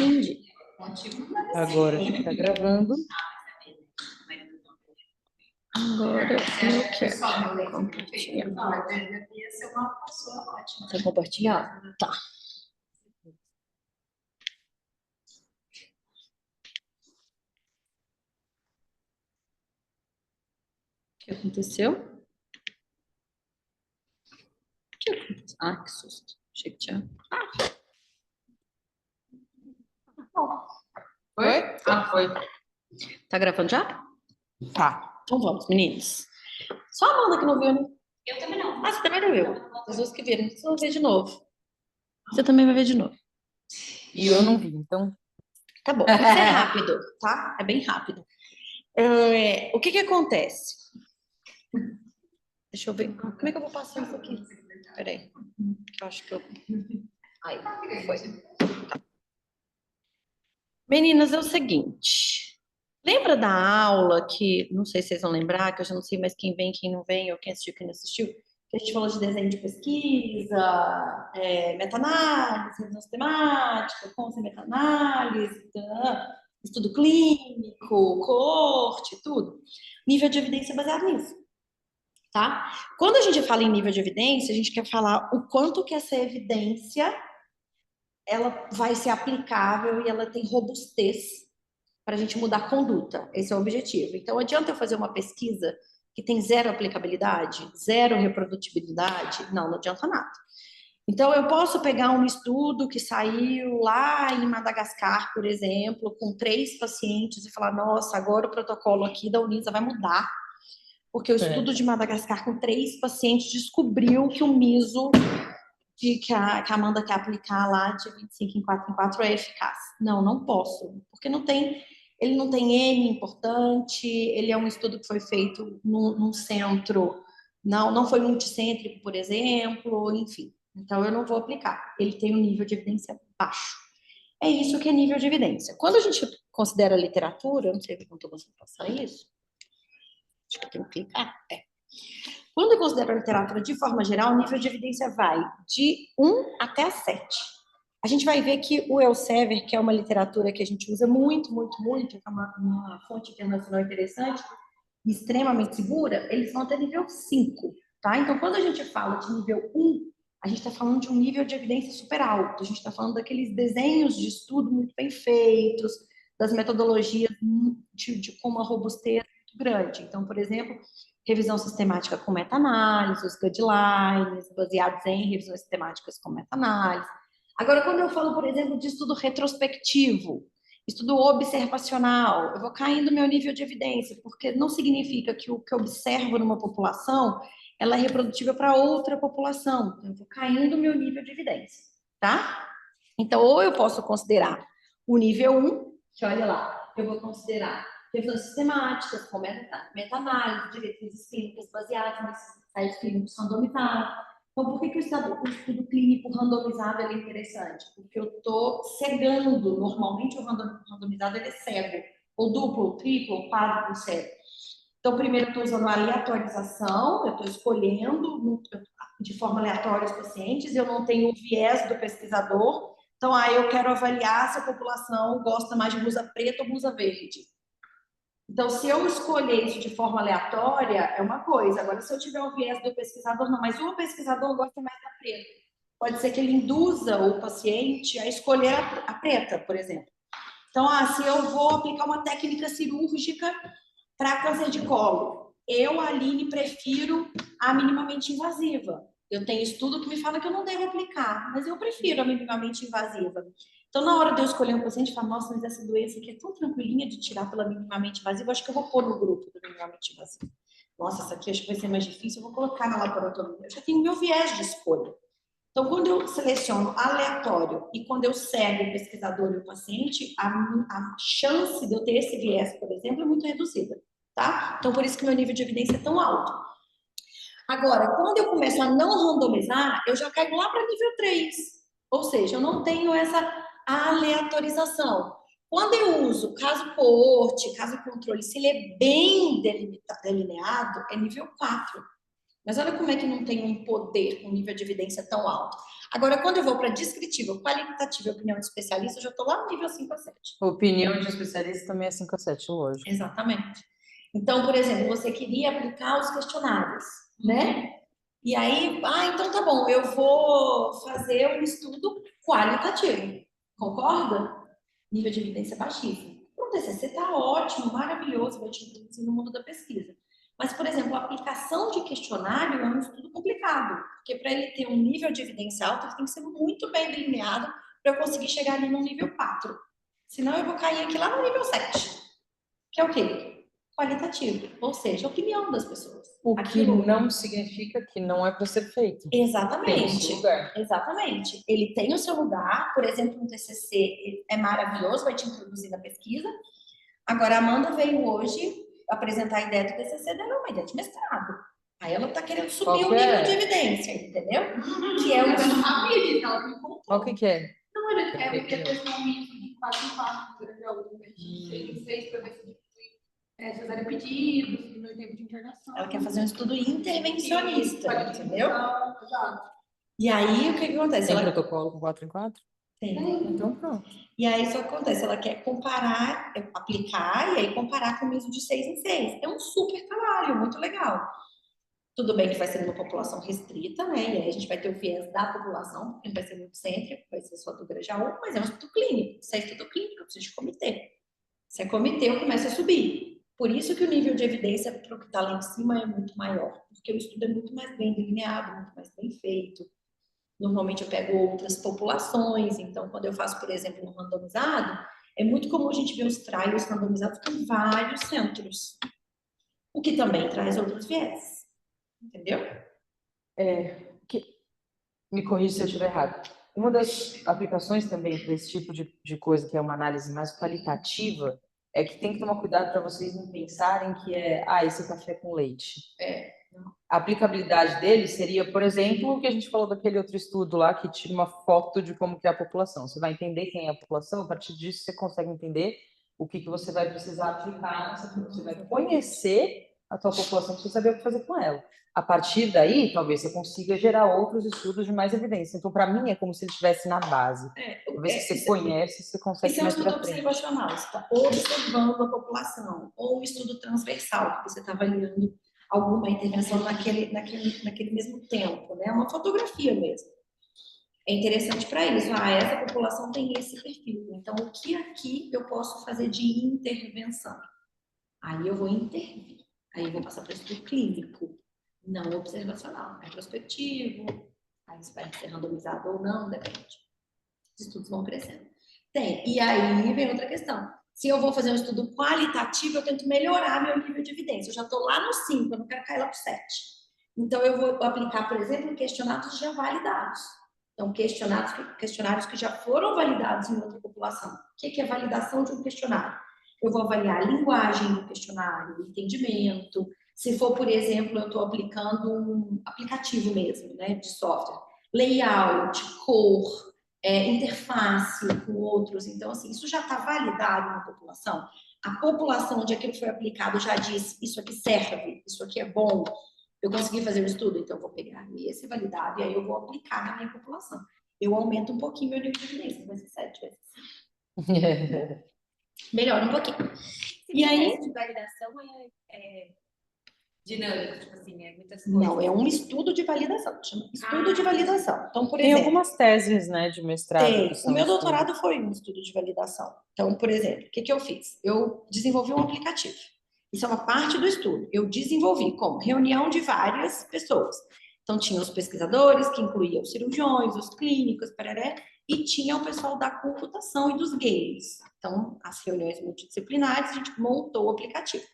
entendi. Agora que tá gravando. Agora eu quero compartilhar. Tá compartilhado? Tá. O que aconteceu? O que aconteceu? Ah, que susto. Achei que tinha... Foi? Ah, foi. Tá gravando já? Tá. Então vamos, meninos. Só a Amanda que não viu, né? Eu também não. Ah, você também não viu. As duas que viram. Você vai ver de novo. Você também vai ver de novo. E eu não vi, então. Tá bom. Isso é rápido, tá? É bem rápido. O que que acontece? Deixa eu ver. Como é que eu vou passar isso aqui? Peraí. Eu acho que eu... Aí, foi. Tá. Meninas, é o seguinte. Lembra da aula que... Não sei se vocês vão lembrar, que eu já não sei mais quem vem, quem não vem, ou quem assistiu, quem não assistiu. Que a gente falou de desenho de pesquisa, meta-análise, revisão sistemática, com sem meta-análise, estudo clínico, corte, tudo. Nível de evidência baseado nisso. Tá? Quando a gente fala em nível de evidência, a gente quer falar o quanto que essa evidência ela vai ser aplicável e ela tem robustez para a gente mudar a conduta. Esse é o objetivo. Então, adianta eu fazer uma pesquisa que tem zero aplicabilidade, zero reprodutibilidade? Não, não adianta nada. Então, eu posso pegar um estudo que saiu lá em Madagascar, por exemplo, com 3 pacientes e falar, nossa, agora o protocolo aqui da Unisa vai mudar. Porque o estudo de Madagascar com 3 pacientes descobriu que o miso que a Amanda quer aplicar lá de 25 em 4 é eficaz. Não, não posso, porque ele não tem N importante, ele é um estudo que foi feito num centro, não foi multicêntrico, por exemplo, enfim. Então, eu não vou aplicar. Ele tem um nível de evidência baixo. É isso que é nível de evidência. Quando a gente considera a literatura, não sei se perguntou você passar isso, acho que eu tenho que clicar. Quando eu considero a literatura de forma geral, o nível de evidência vai de 1 até 7. A gente vai ver que o Elsevier, que é uma literatura que a gente usa muito, muito, muito, que é uma fonte internacional interessante, extremamente segura, eles vão até nível 5, tá? Então, quando a gente fala de nível 1, a gente está falando de um nível de evidência super alto, a gente está falando daqueles desenhos de estudo muito bem feitos, das metodologias com uma robustez muito grande. Então, por exemplo, revisão sistemática com meta-análise, os guidelines, baseados em revisões sistemáticas com meta-análise. Agora, quando eu falo, por exemplo, de estudo retrospectivo, estudo observacional, eu vou caindo no meu nível de evidência, porque não significa que o que eu observo numa população, ela é reprodutível para outra população. Então, eu vou caindo no meu nível de evidência, tá? Então, ou eu posso considerar o nível 1, que olha lá, eu vou considerar revisões sistemáticas, com meta-análise, diretrizes clínicas baseadas nesses ensaios clínicos randomizados. Então, por que o estudo clínico randomizado é interessante? Porque eu estou cegando. Normalmente, o randomizado ele é cego. Ou duplo, ou triplo, ou quádruplo cego. Então, primeiro, eu estou usando a aleatorização, eu estou escolhendo de forma aleatória os pacientes, eu não tenho o viés do pesquisador. Então, eu quero avaliar se a população gosta mais de blusa preta ou blusa verde. Então, se eu escolher isso de forma aleatória, é uma coisa. Agora, se eu tiver o viés do pesquisador, não, mas o pesquisador gosta mais da preta. Pode ser que ele induza o paciente a escolher a preta, por exemplo. Então, se eu vou aplicar uma técnica cirúrgica para câncer de colo, eu, Aline, prefiro a minimamente invasiva. Eu tenho estudo que me fala que eu não devo aplicar, mas eu prefiro a minimamente invasiva. Então, na hora de eu escolher um paciente, eu falo, nossa, mas essa doença aqui é tão tranquilinha de tirar pela minimamente invasiva, acho que eu vou pôr no grupo do minimamente invasivo. Nossa, essa aqui acho que vai ser mais difícil, eu vou colocar na laboratomia. Eu já tenho meu viés de escolha. Então, quando eu seleciono aleatório e quando eu cego o pesquisador e o paciente, a chance de eu ter esse viés, por exemplo, é muito reduzida, tá? Então, por isso que meu nível de evidência é tão alto. Agora, quando eu começo a não randomizar, eu já caio lá para nível 3. Ou seja, eu não tenho essa aleatorização. Quando eu uso caso coorte, caso controle, se ele é bem delineado, é nível 4. Mas olha como é que não tem um poder, um nível de evidência tão alto. Agora, quando eu vou para descritivo, qualitativo e opinião de especialista, eu já estou lá no nível 5 a 7. Opinião de especialista também é 5 a 7, lógico. Exatamente. Então, por exemplo, você queria aplicar os questionários, né? E aí, então tá bom, eu vou fazer um estudo qualitativo. Concorda? Nível de evidência baixíssimo. O TCC tá ótimo, maravilhoso, vai te introduzir no mundo da pesquisa. Mas, por exemplo, a aplicação de questionário é um estudo complicado, porque para ele ter um nível de evidência alto, ele tem que ser muito bem delineado para eu conseguir chegar ali no nível 4. Senão eu vou cair aqui lá no nível 7, que é o quê? Qualitativo, ou seja, a opinião das pessoas. O que não significa que não é para ser feito. Tem o seu Exatamente, lugar. exatamente. Ele tem o seu lugar, por exemplo, um TCC é maravilhoso, vai te introduzir na pesquisa. Agora, a Amanda veio hoje apresentar a ideia do TCC dela, uma ideia de mestrado. Aí ela está querendo subir o nível de evidência, entendeu? Que é o... Eu não sabia disso, ela me contou. Qual que é? Não, é porque a questão de 4 em 4, durante a outra, a gente fez para ver se fizeram pedidos, diminuir o tempo de internação. Ela quer fazer um estudo intervencionista, entendeu? Exato. E aí, o que acontece? Tem protocolo com 4 em 4? Tem. Então, pronto. E aí, isso acontece. Ela quer comparar, aplicar, e aí comparar com o mesmo de 6 em 6. É um super trabalho, muito legal. Tudo bem que vai ser numa população restrita, né? E aí a gente vai ter o viés da população, porque não vai ser muito cêntrico, vai ser só do Grajaú, mas é um estudo clínico. Se é estudo clínico, eu preciso de comitê. Se é comitê, eu começo a subir. Por isso que o nível de evidência para o que está lá em cima é muito maior, porque o estudo é muito mais bem delineado, muito mais bem feito. Normalmente eu pego outras populações, então quando eu faço, por exemplo, um randomizado, é muito comum a gente ver os trials randomizados com vários centros, o que também traz outros viés. Entendeu? Me corrija se eu estiver errado. Uma das aplicações também para esse tipo de coisa, que é uma análise mais qualitativa, é que tem que tomar cuidado para vocês não pensarem que esse café com leite. A aplicabilidade dele seria, por exemplo, o que a gente falou daquele outro estudo lá, que tira uma foto de como que é a população. Você vai entender quem é a população, a partir disso você consegue entender o que você vai precisar aplicar nessa população. Você vai conhecer a tua população para você saber o que fazer com ela. A partir daí, talvez você consiga gerar outros estudos de mais evidência. Então, para mim, é como se ele estivesse na base. Talvez que você conhece, você consegue isso é um mais estudo para frente. observacional, você está observando a população, ou um estudo transversal, que você está avaliando alguma intervenção naquele mesmo tempo, né? Uma fotografia mesmo. É interessante para isso. Essa população tem esse perfil. Então, o que aqui eu posso fazer de intervenção? Aí eu vou intervir. Aí eu vou passar para o estudo clínico, não observacional. É prospectivo, aí isso vai ser randomizado ou não, depende. Os estudos vão crescendo. E aí vem outra questão. Se eu vou fazer um estudo qualitativo, eu tento melhorar meu nível de evidência. Eu já estou lá no 5, eu não quero cair lá para o 7. Então, eu vou aplicar, por exemplo, questionários já validados. Então, questionários que já foram validados em outra população. O que é validação de um questionário? Eu vou avaliar a linguagem do questionário, o entendimento. Se for, por exemplo, eu estou aplicando um aplicativo mesmo, né, de software. Layout, cor, interface com outros. Então, assim, isso já está validado na população. A população onde aquilo foi aplicado já diz, isso aqui serve, isso aqui é bom. Eu consegui fazer o estudo, então eu vou pegar esse validado e aí eu vou aplicar na minha população. Eu aumento um pouquinho meu nível de evidência, vai ser 7, vai ser 5. Melhora um pouquinho. E aí, de validação é dinâmico, tipo assim, muitas coisas. Não, é um estudo de validação, chama estudo de validação. Então, por Tem exemplo, algumas teses, né, de mestrado. tem. O meu doutorado foi um estudo de validação. Então, por exemplo, o que eu fiz? Eu desenvolvi um aplicativo. Isso é uma parte do estudo. Eu desenvolvi como reunião de várias pessoas. Então, tinha os pesquisadores, que incluíam os cirurgiões, os clínicos, pararé, e tinha o pessoal da computação e dos games. Então, as reuniões multidisciplinares, a gente montou o aplicativo,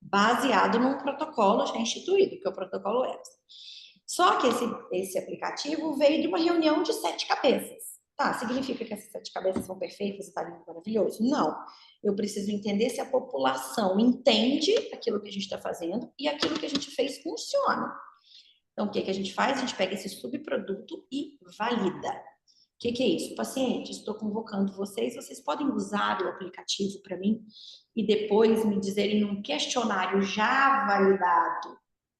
baseado num protocolo já instituído, que é o protocolo EBS. Só que esse aplicativo veio de uma reunião de 7 cabeças. Tá, significa que essas 7 cabeças são perfeitas, está lindo, maravilhoso? Não. Eu preciso entender se a população entende aquilo que a gente está fazendo e aquilo que a gente fez funciona. Então, o que a gente faz? A gente pega esse subproduto e valida. O que é isso? Paciente, estou convocando vocês podem usar o aplicativo para mim e depois me dizerem num questionário já validado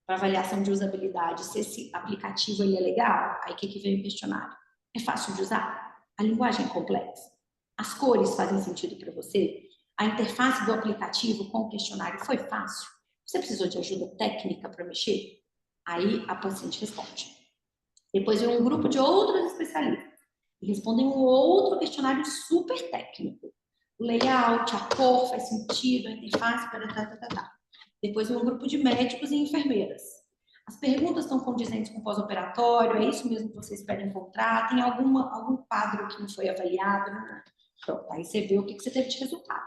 para avaliação de usabilidade, se esse aplicativo ele é legal, aí o que vem o questionário? É fácil de usar? A linguagem é complexa? As cores fazem sentido para você? A interface do aplicativo com o questionário foi fácil? Você precisou de ajuda técnica para mexer? Aí a paciente responde. Depois vem um grupo de outros especialistas e respondem um outro questionário super técnico. O layout, a cor faz sentido, a interface, tá. Depois vem um grupo de médicos e enfermeiras. As perguntas estão condizentes com o pós-operatório, é isso mesmo que você espera encontrar? Tem algum quadro que não foi avaliado? Pronto, aí você vê o que você teve de resultado.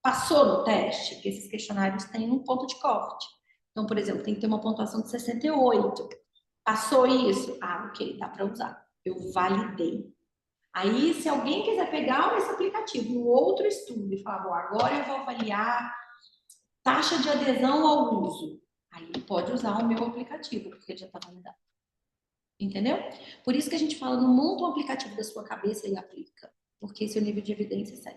Passou no teste, que esses questionários têm um ponto de corte. Então, por exemplo, tem que ter uma pontuação de 68. Passou isso? Ah, ok, dá para usar. Eu validei. Aí, se alguém quiser pegar esse aplicativo no outro estudo e falar, bom, agora eu vou avaliar taxa de adesão ao uso, aí pode usar o meu aplicativo, porque já está validado. Entendeu? Por isso que a gente fala, não monta um aplicativo da sua cabeça e aplica, porque esse é o nível de evidência 7.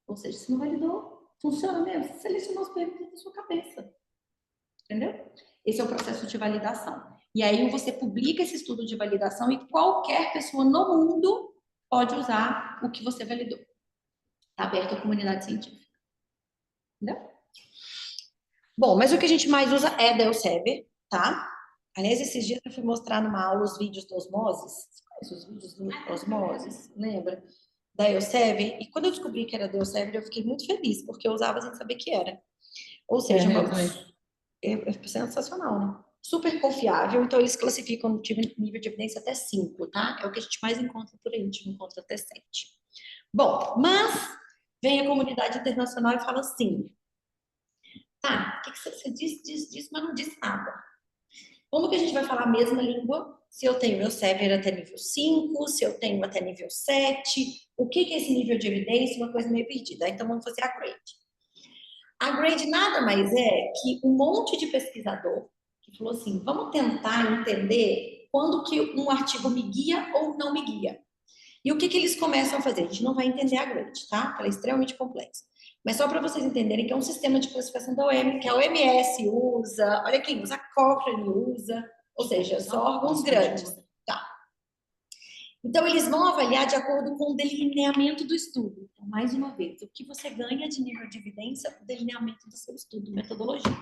Ou seja, se não validou, funciona mesmo. Você selecionou as perguntas da sua cabeça. Entendeu? Esse é o processo de validação. E aí você publica esse estudo de validação e qualquer pessoa no mundo pode usar o que você validou. Está aberto à comunidade científica. Entendeu? Bom, mas o que a gente mais usa é da Elsevier, tá? Aliás, esses dias eu fui mostrar numa aula os vídeos do Osmosis. Você conhece os vídeos do Osmosis? Lembra? Da Elsevier. E quando eu descobri que era da Elsevier, eu fiquei muito feliz, porque eu usava sem saber que era. Ou seja, é sensacional, né? Super confiável, então eles classificam no nível de evidência até 5, tá? É o que a gente mais encontra por aí, a gente encontra até 7. Bom, mas vem a comunidade internacional e fala assim, tá, o que você diz, mas não disse nada. Como que a gente vai falar a mesma língua se eu tenho meu Elsevier até nível 5, se eu tenho até nível 7? O que é esse nível de evidência? Uma coisa meio perdida. Então vamos fazer a grade. A grade nada mais é que um monte de pesquisador que falou assim, vamos tentar entender quando que um artigo me guia ou não me guia. E o que eles começam a fazer? A gente não vai entender a grade, tá? Ela é extremamente complexa. Mas só para vocês entenderem que é um sistema de classificação da OMS, que a OMS usa, olha quem usa, a Cochrane usa, ou seja, são órgãos grandes. Tá. Então, eles vão avaliar de acordo com o delineamento do estudo. Então, mais uma vez, o que você ganha de nível de evidência? O delineamento do seu estudo, metodologia.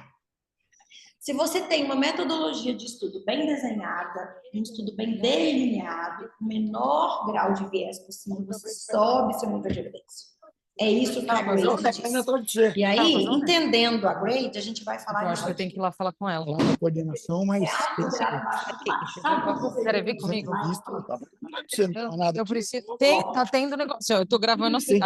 Se você tem uma metodologia de estudo bem desenhada, um estudo bem delineado, o menor grau de viés possível, você sobe seu nível de evidência. É isso que a grade diz. E aí, entendendo a grade, a gente vai falar... Eu acho que eu tenho que ir lá falar com ela. Lá na coordenação, mas Quer vir comigo? não estava acontecendo nada. Eu preciso. Tá tendo negócio. Eu tô gravando assim.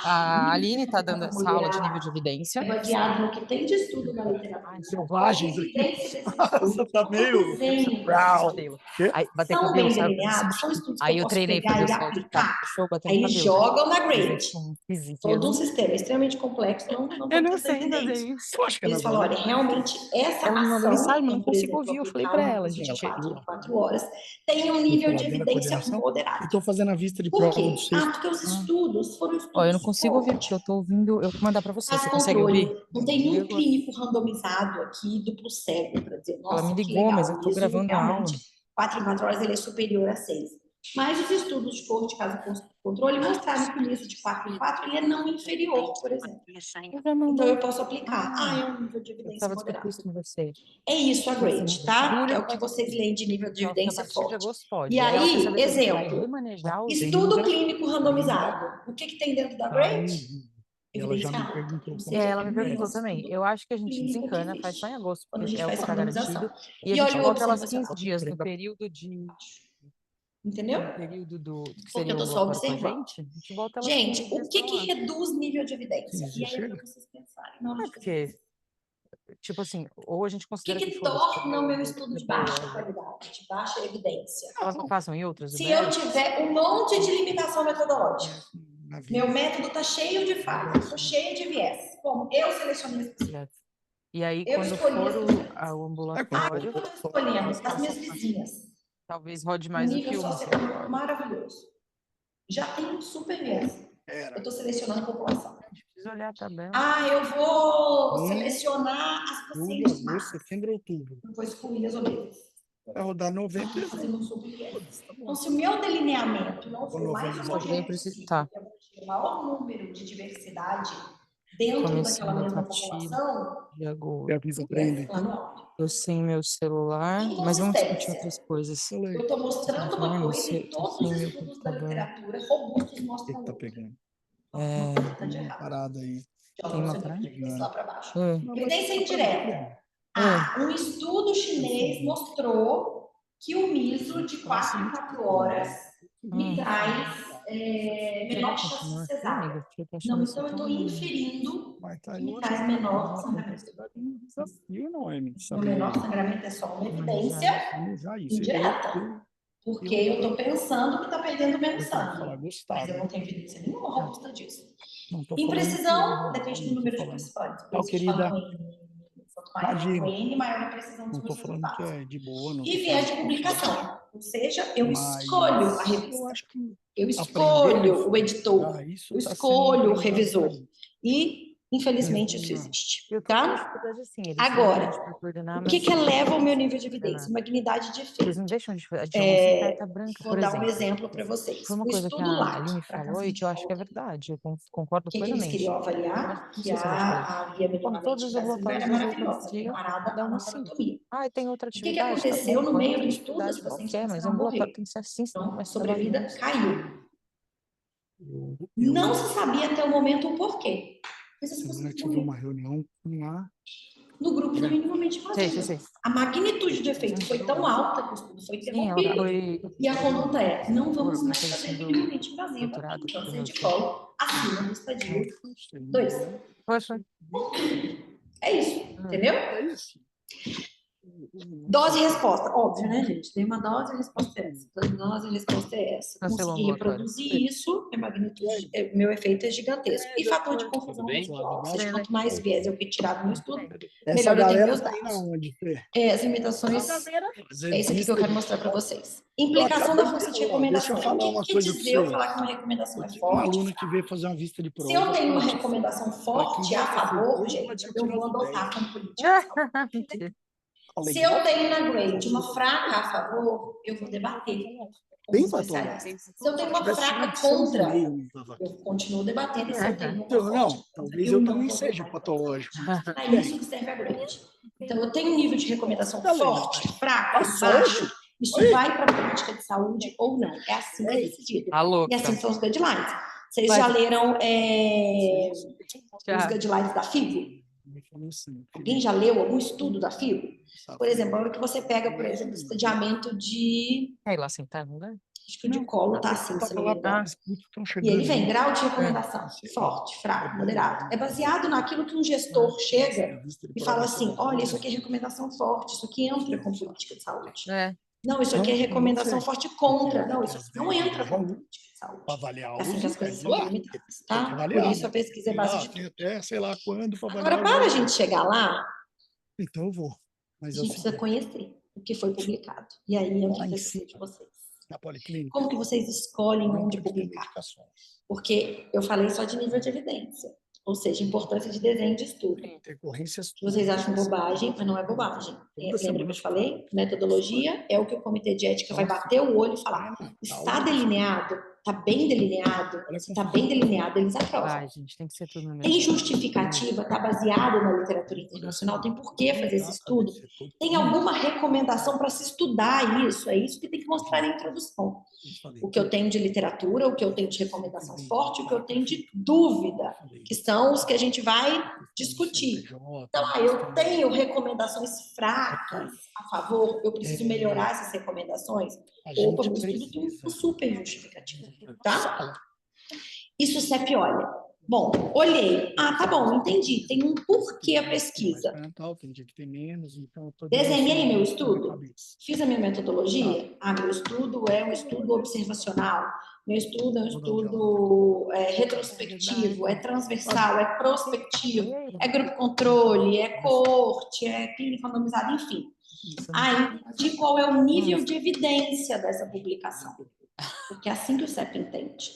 A Aline tá dando essa aula de nível de evidência. É baseado no que tem de estudo na literatura. Selvagens aqui. Nossa, tá meio... Brau. Aí, bater São cabelo, bem sabe? delineados, são estudos que Aí eu eu posso treinei pegar fazer e o sol de aplicar. show, bater Aí eles cabelo. jogam na grade. Física. Todo um sistema extremamente complexo, não Eu não tem sei fazer evidência. isso. Eu acho que Eles falam, olha, realmente essa Ela me mandou ação, mensagem, mas não então, por consigo exemplo, ouvir. Eu falei aplicar pra um ela, curso de gente. 4 em 4 horas, tem um nível de evidência moderado. Estou fazendo a vista de Por prova quê? do sexto. Porque os estudos foram estudos Ó, eu não consigo ouvir, forte. porque eu tô ouvindo. Eu vou mandar pra você. Faz Você consegue ouvir? controle. Não tem nenhum clínico randomizado aqui, duplo cego, para dizer, Ela nossa, me que ligou, legal. mas eu tô Isso gravando a aula. realmente, 4 em 4 horas, ele é superior a 6. Mas os estudos de forro de caso controle mostraram que o nível de 4 em 4 ele é não inferior, por exemplo. Então eu posso aplicar. É um nível de Eu evidência estava discutindo moderado. isso com você. É isso a grade, tá? Julho, É o que vocês leem de nível de evidência a partir de forte. agosto pode. E Aí ela quer aí, saber se a gente vai exemplo, remanejar os estudo clínico randomizado. O que tem dentro da grade? Ela já me Evidência perguntou. alta. Ou seja, ela me é perguntou um também. estudo Eu acho que a gente clínico desencana, que faz só em agosto, quando a porque gente é o faz que tá randomização. garantido. E a E gente olha o volta elas observação. 15 dias no período de. Entendeu? No período do que Porque seria eu o tô só ambulatório com a observando. gente. A gente volta elas Gente, 15 o dias que pra que lá. reduz nível de evidência? Sim, E aí é chega. para vocês pensarem na hora de fazer Porque, isso. tipo assim, ou a gente O considera que foda-se, torna o meu estudo de baixa boa, qualidade, de baixa evidência? elas não passam em outras Se eu UBS? tiver um monte de limitação metodológica, Na vida. meu método está cheio de falhas, estou cheio de viés. Como eu selecionei as pessoas. Certo. E aí, Eu quando escolhi for as o pessoas. ambulatório, Estou escolhendo as minhas vizinhas. talvez rode Um mais do nível que um socioeconômico ambulatório. maravilhoso. Já tem um super viés. Eu estou selecionando a população. Preciso olhar a tabela. Ah, eu vou Hum. selecionar as Julho, pacientes agosto, magras. setembro, outubro. Não vou excluir as obesas. Vai rodar novembro e Vamos fazer dezembro. um sublinhas. Foda-se, tá bom. Então, se o meu delineamento não for o mais Novembro, Só que daí eu homogêneo preciso. possível, Tá. eu vou ter o maior número de diversidade dentro daquela Começando a mesma partir população, de agosto. Me avisa pra ele, lá no então. alto. Eu sem meu celular, mas vamos discutir Inconsistência. outras coisas. Fala aí. Eu estou Tá mostrando uma vendo? coisa e Tô todos sem os meu estudos da computador. literatura robustos O que mostram que tá outra. pegando? Uma coisa tá de Tem uma errado. parada aí. Joga Tem uma você parada? esse lá para baixo. Ah, Não, mas Evidência tá pra mim, indireta. Um estudo chinês Sim. mostrou que o miso de 4 em 4 horas me traz quer menor chance de continuar aqui, cesárea. amiga? Porque eu tô Não, achando então eu isso estou tão... inferindo Mas tá que aí, me eu acho traz que menor uma sangramento. complexidade é um desafio, não é, O saber menor sangramento é só uma Mas evidência manejar isso. indireta, porque eu estou pensando que está perdendo menos Eu tenho que falar sangue, gostado. mas eu não tenho evidência nenhuma robusta disso. Não tô falando Imprecisão que- depende do não tô número de falando. participantes. Por Tchau, isso que querida. falam em quanto maior o Imagina. N, maior a precisão dos Não tô meus falando que resultados. é de boa, não. E tô viés de falando que- publicação, ou seja, eu Mas escolho a eu revista, acho que eu aprender escolho o editor, a isso eu tá sendo escolho o aprendizado revisor. pra mim. E, infelizmente, isso Não. existe, Eu tô com tá? dificuldade assim, eles Agora, pedem pra coordenar, O que mas que eleva o meu nível de coordenar. evidência? Magnidade de Eles efeito. não deixam de alguns carta branca, Vou por dar um exemplo. exemplo para vocês. Foi uma O coisa que estudo a LAT, Aline para falou câncer e de que eu acho que é colo, verdade, eu concordo o que eles plenamente. queriam Mas avaliar? não Que sei se eu já te falei. a via Quando minimamente todos os brasileira é ambulatórios da maravilhosa, dia comparada dá à uma 5. laparotomia. Ah, tem outra O que atividade? Tá aconteceu bom, no põe meio outra do estudo? As atividade pacientes qualquer, mas o começaram a ambulatório morrer. tem que ser assim, senão Então, a começa sobrevida bagunça. caiu. Eu, Não se sabia até o momento o porquê. Mas as semana pessoas tive uma morreram. reunião com a No grupo da minimamente Sei. invasiva. A magnitude de efeito foi tão alta que o estudo foi Sim, ela interrompido. foi E a conduta é, não vamos mais fazer assim do minimamente invasiva doutorado em do câncer meu de filho. colo acima do estadio 2. Poxa, É isso, entendeu? É isso. Dose e resposta. Óbvio, né, gente? Tem uma dose e resposta é essa. Dose e resposta é essa. Cancelou o Consegui ambulatório. reproduzir isso, a magnitude, meu efeito é gigantesco. E fator de confusão residual. Ou seja, quanto mais viés eu retirar do meu estudo, Essa melhor eu tenho galera meus tá indo dados. aonde, Fê? As limitações. É isso aqui que eu quero mostrar para vocês. Implicação da força de Deixa recomendação. eu falar O uma que quer coisa pra dizer eu você. falar que uma recomendação Eu é tive uma forte? aluna que veio fazer uma vista de Se eu prova. tenho uma ela recomendação forte a favor, gente, eu vou adotar como política. mentira. falei, Se eu tenho na grade uma fraca a favor, eu vou debater com Bem os especialistas. patológico. Se eu tenho uma tivesse fraca tido opção de contra, meio, não tava aqui. eu continuo debatendo. E se eu tenho uma Então, não, forte, talvez eu não também vou seja votar. patológico. É isso que serve a grade. Então, eu tenho um nível de recomendação Tá legal. forte, fraco, Passou, baixo. gente. Isso Oi. vai para a política de saúde ou não. É assim que é decidido. A louca. E assim são os guidelines. Vocês Vai. já leram os Já. guidelines da FIBO? Alguém já leu algum estudo da FIBO? Por exemplo, a hora que você pega, por exemplo, estadiamento de Quer ir lá sentar no lugar? acho que o de colo tá assim, se não me engano. E ele vem, grau de recomendação, forte, fraco, moderado. É baseado naquilo que um gestor chega e fala assim, olha, isso aqui é recomendação forte, isso aqui entra com política de saúde. É. Não, isso aqui é recomendação forte contra. Não, isso aqui não entra com política de saúde. Para avaliar É assim que as coisas são lá. delimitadas, Tem que tá? avaliar, Por isso né? a pesquisa é base de Tem tudo. até sei lá quando para avaliar. Agora, para a gente chegar lá, Então eu vou. a Mas gente precisa conhecer o que foi publicado. E aí eu Lá em preciso cima. de vocês. na policlínica. Como que vocês escolhem Não onde pode ter publicar? medicações. Porque eu falei só de nível de evidência, ou seja, importância de desenho de estudo. Intercorrências. Que vocês acham bobagem, mas não é bobagem. Lembra que eu falei? Metodologia é o que o comitê de ética vai bater o olho e falar. Está delineado? Está bem delineado? Se está bem delineado, eles aprovam. Ai, gente, tem que ser tudo no mesmo. Tem justificativa, está baseado na literatura internacional, tem por que fazer esse estudo? Tem alguma recomendação para se estudar isso? É isso que tem que mostrar na introdução. O que eu tenho de literatura, o que eu tenho de recomendação forte, o que eu tenho de dúvida, que são os que a gente vai discutir. Então, eu tenho recomendações fracas a favor, eu preciso melhorar essas recomendações. Opa, meu estudo tem um super justificativo, tá? Isso o CEP olha. Bom, olhei. Ah, tá bom, entendi. Tem um porquê a pesquisa. Desenhei meu estudo? Fiz a minha metodologia? Ah, meu estudo é um estudo observacional. Meu estudo é um estudo retrospectivo, é transversal, é prospectivo, é grupo controle, é coorte, é clínica randomizada, enfim. Aí, de qual é o nível de evidência dessa publicação? Porque é assim que o CEP entende.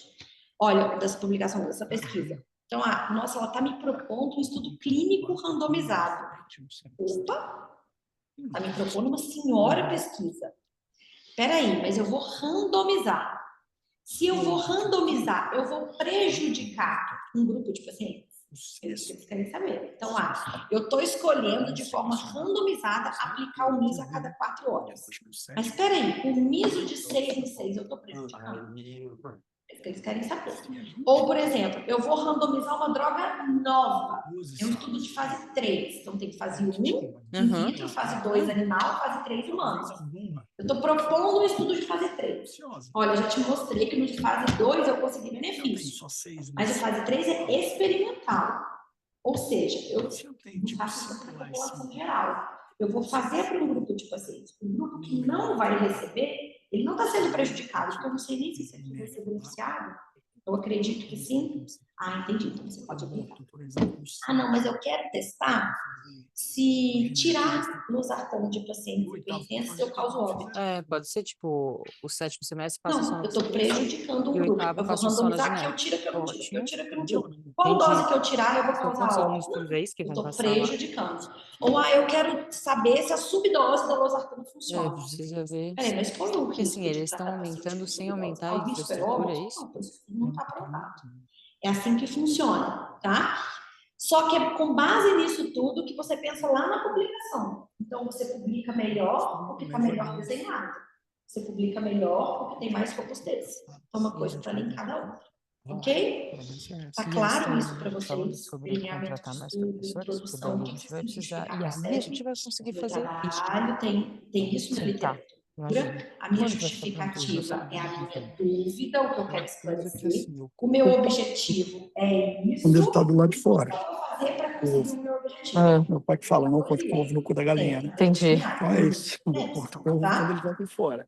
Olha, dessa publicação dessa pesquisa. Então, nossa, ela está me propondo um estudo clínico randomizado. Opa, está me propondo uma senhora pesquisa. Peraí, mas eu vou randomizar. Se eu vou randomizar, eu vou prejudicar um grupo de pacientes? É isso que eles querem saber. Então, eu estou escolhendo de forma randomizada aplicar o MIS a cada 4 horas. Mas espera aí, o MISO de 6 em 6 eu estou prejudicando? É isso que eles querem saber. Ou, por exemplo, eu vou randomizar uma droga nova. É um estudo de fase 3. Então, tem fase 1, in vitro, fase 2, animal, fase 3, humano. Eu estou propondo um estudo de fase 3. Olha, eu já te mostrei que no de fase 2 eu consegui benefício. Mas o fase 3 é experimental. Ou seja, eu não faço isso para a população geral. Eu vou fazer para um grupo de pacientes. Um grupo que não vai receber, ele não está sendo prejudicado, porque eu não sei nem se esse aqui vai ser beneficiado. Eu acredito que sim. Entendi. Então você pode aplicar. Não, mas eu quero testar se tirar losartano de pacientes hipertensos, eu causo óbito. Pode ser tipo o 7º semestre passa só Não, na eu estou prejudicando um e o grupo. 8º Eu vou passa só na randomizar que eu genética. tiro, que eu não tiro, que eu tiro, que eu não tiro. Entendi. Qual dose que eu tirar, eu vou São causar alunos óbito. por vez que Eu vão estou passar lá. prejudicando. Ou eu quero saber se a subdose da losartano funciona. Precisa ver. Peraí, mas qual é o Porque risco assim, de eles tratar estão paciente aumentando com sem subdose? aumentar a O risco é infraestrutura, é óbito? isso? Não, pois isso não está aprovado. É assim que funciona, tá? Só que é com base nisso tudo que você pensa lá na publicação. Então, você publica melhor porque está melhor desenhado. Você publica melhor porque tem mais robustez. Então, uma coisa está linkada à outra. Ok? Tá claro isso para Falando vocês? sobre Delineamento de contratar mais estudo, professores, porque introdução, daí o a que gente vocês vai têm que precisar, identificar e no aí a gente CEP? vai conseguir O meu fazer isso. trabalho tem isso na Sim, tá. literatura. Imagina. A minha Quando vai ficar pronto isso? justificativa é a minha dúvida, o que eu quero Coisa que esclarecer. assim, O meu objetivo é isso. quando ele tá do lado de fora. O que eu vou fazer para conseguir o meu objetivo? Meu pai que fala, não conte com o ovo no cu da galinha, né? Entendi. Então é isso. Eu corto com o ovo quando ele vai por fora.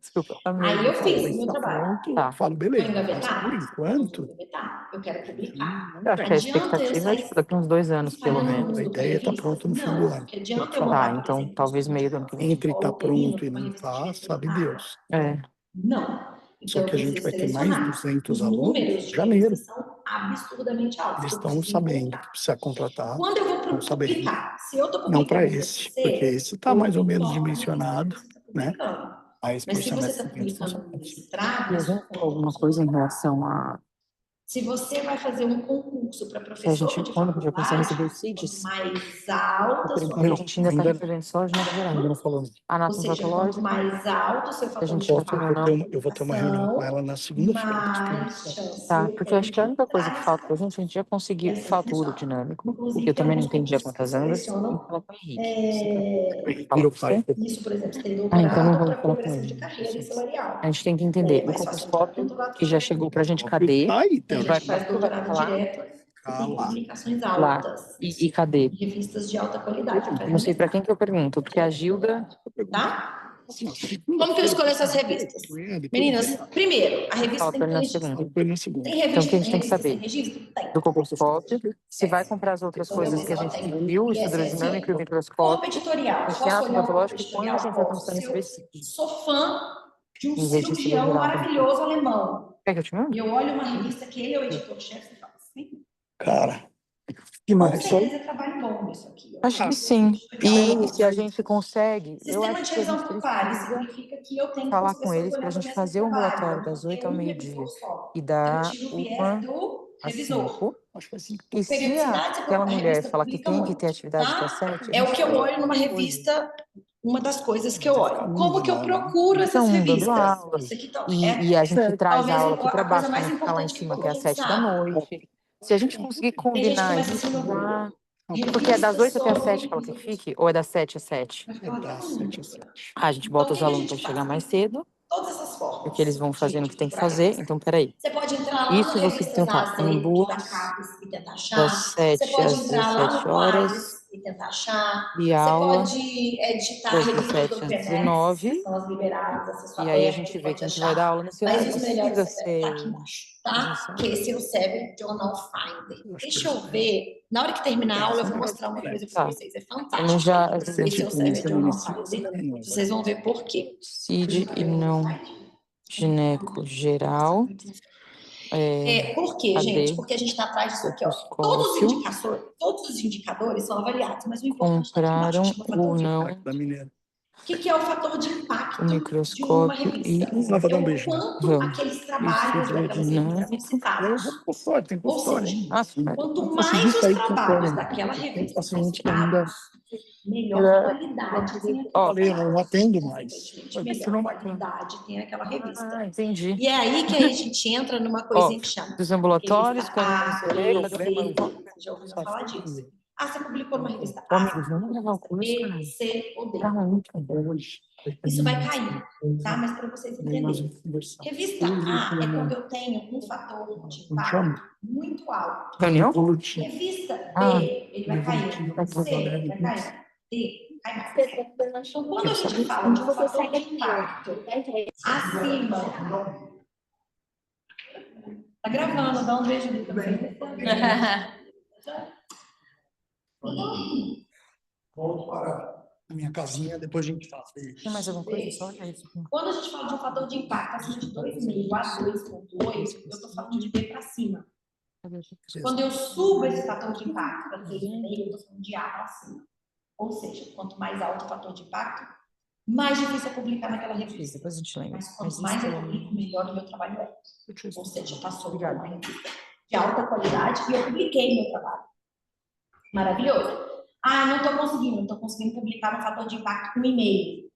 Aí eu fiz o Isso meu tá trabalho. pronto, Tá. eu falo, Vou beleza. Mas engavetar? por enquanto, Vou engavetar. Eu quero publicar. Eu acho que a expectativa é, tipo, daqui uns 2 anos, pelo menos. a ideia tá pronta no fim do ano. Porque adianta eu Tá, mandar, por então exemplo, talvez meio do ano que vem. Entre tá Uterino, pronto e uma não revista tá, de sabe genética. Deus. Não. Só Então, que a eu gente preciso vai ter mais selecionar. 200 Os alunos números em de janeiro. revistas são absurdamente altos. Eles Eu estão preciso sabendo que encontrar. precisa contratar. Quando eu Estão vou sabendo. publicar, se eu estou Não publicando para para esse, você, porque esse está eu mais ou menos informo dimensionado, que você está né? publicando. Aí esse Mas por se você semestre está seguinte publicando funciona no assim. mestrado, E a gente falou alguma coisa em relação a se você vai fazer um concurso para se a professor gente, de quando podia começar a faculdade, receber os CIDs, mais alta a sua porque a gente ainda está recebendo só de geral. Ainda não falou. ou Anátomo seja, quanto patológico, mais alto o seu a fator gente de já tem ou não. Eu vou ter uma reunião com ela na segunda-feira. mais chance Tá, eu porque eu tenho acho que a de única coisa que entrar falta nesse pra gente já E conseguiu assim fato funciona. urodinâmico, porque Inclusive, eu tem também não alguns entendia concursos que quantas andas, e selecionam falar com o Henrique. Meu pai. isso, por exemplo, você tem Ah, então não doutorado vamos para falar com progressão ele. de carreira e salarial. A gente tem que É entender, o mais fácil entrar no colposcópio, doutorado que já chegou pra gente, Meu cadê? pai, Tem então. gente Vai que faz pra tu, vai doutorado falar direto e tem Lá. publicações lá. altas, E cadê? em revistas de alta qualidade. Eu não sei pra quem que eu pergunto, porque a Gilda... Tá? Como que eu escolho essas revistas? Meninas, primeiro, a revista Falta tem que ter na registro. segunda. Foi na segunda. Tem Então, revista, o que a gente tem que revista sem saber? registro? Tem. Do colposcópio, se vai comprar as outras Então, coisas que a beleza, gente ela tem viu, o estudo ISSN. aerodinâmico e o Corpo microscópio, editorial. o Posso teatro olhar o corpo patológico, e quando a editorial? gente vai Posso. começar nesse Eu versículo. sou fã de um Em registro cirurgião geral. maravilhoso alemão. Quer que eu te mando? E eu olho uma revista que ele é o editor-chefe e falo assim, Cara, que com mais? Só certeza é trabalho bom isso aqui. Acho que sim. E se a gente consegue, eu Sistema acho de que a revisão gente por pares precisa significa que eu tenho que falar conseguir com eles para a olhar gente o mesmo fazer o trabalho. ambulatório Eu não das vou ter 8 ao um meio-dia revisor só. e Eu da tiro o 1 viés do às revisor. 5. acho que assim. E se Periodicidade, aquela a mulher revista falar que publica tem que muito, ter atividade até tá? 7, É o que eu olho numa revista, uma das coisas que eu olho. Como que eu procuro essas Então, dando revistas? aula. Isso aqui E a gente traz talvez a aula aqui para a coisa baixo, para mais não ficar lá em importante que cima, que pouca é às gente 7 da sabe. noite. Se a gente conseguir Tem gente que combinar começa isso assim no já... Porque é das 8 até às 7 que ela quer que fique? Ou é das 7 às 7? É das 7 às 7. Ah, a gente Então, bota o os que que a alunos gente para chegar faz? mais cedo, Todas essas formas. porque eles vão fazendo o que tem que Pra fazer. isso. Então, peraí. Você pode entrar lá Isso no você Revistas tentar AZ, em que da boas CAPES, e tentar achar. das Você 7 pode às entrar lá 17 no horas Quadros e tentar achar. e Você aula pode digitar das revistas 17 do às PENEX, 19. que são as liberadas, acesso E aí a aberto, gente vê pode quem que vai dar achar. aula nesse Mas horário. os Precisa melhores ser tá aqui embaixo, tá? presencial? Que esse é o CEB Journal Finder. Deixa eu ver. Na hora que terminar a aula, eu vou mostrar uma coisa para Tá. vocês. É Eu fantástico. já Esse é o CEB Journal Finder. Vocês vão ver por quê. CID e não gineco geral. Por quê, gente? AD, Porque a gente está atrás disso aqui, ó. Todos os indicadores são avaliados, mas o importante está aqui embaixo, que compraram chama fator ou de não impacto. Da mineira. O que é o fator de o impacto de uma microscópio e revista? Vai dar É um o beijo. quanto vamos. aqueles trabalhos daquelas revistas são citados. Eu vou consultório, tem Ou consultório seja, ainda. quanto Essa mais revista os aí trabalhos consultório. daquela Tem revista são paciente que ainda citados, melhor qualidade tem aquela Ó, falei, eu não atendo mais. consequentemente, melhor qualidade tem aquela revista. Entendi. E é aí que a gente entra numa coisinha que chama Dos ambulatórios, revista A, B, C, D. Você já ouviu Só falar fica disso? Ah, você publicou numa revista Ô, A, amigos, vamos gravar o curso, B, cara. C ou D. Tá muito bom. hoje. Isso vai cair, tá? Mas para vocês entenderem. Revista A é quando eu tenho um fator de impacto muito alto. Reunião? Revista B, Ah, ele vai cair. C, vai cair. D, cai mais. Então, quando a gente fala de um fator de impacto acima... Tá gravando, dá um beijo ali também. Volto para a minha casinha, depois a gente fala. Tem mais alguma coisa? Só olha isso. Quando a gente fala de um fator de impacto acima de 2,5 a 2,2, eu estou falando de B para cima. Quando eu subo esse fator de impacto para 3,5, eu estou falando de A para cima. Ou seja, quanto mais alto o fator de impacto, mais difícil é publicar naquela revista. Depois a gente lembra. Mas quanto mais eu publico, melhor o meu trabalho é. Ou seja, passou por uma revista de alta qualidade e eu publiquei meu trabalho. Maravilhoso. Ah, não estou conseguindo publicar no fator de impacto com e-mail.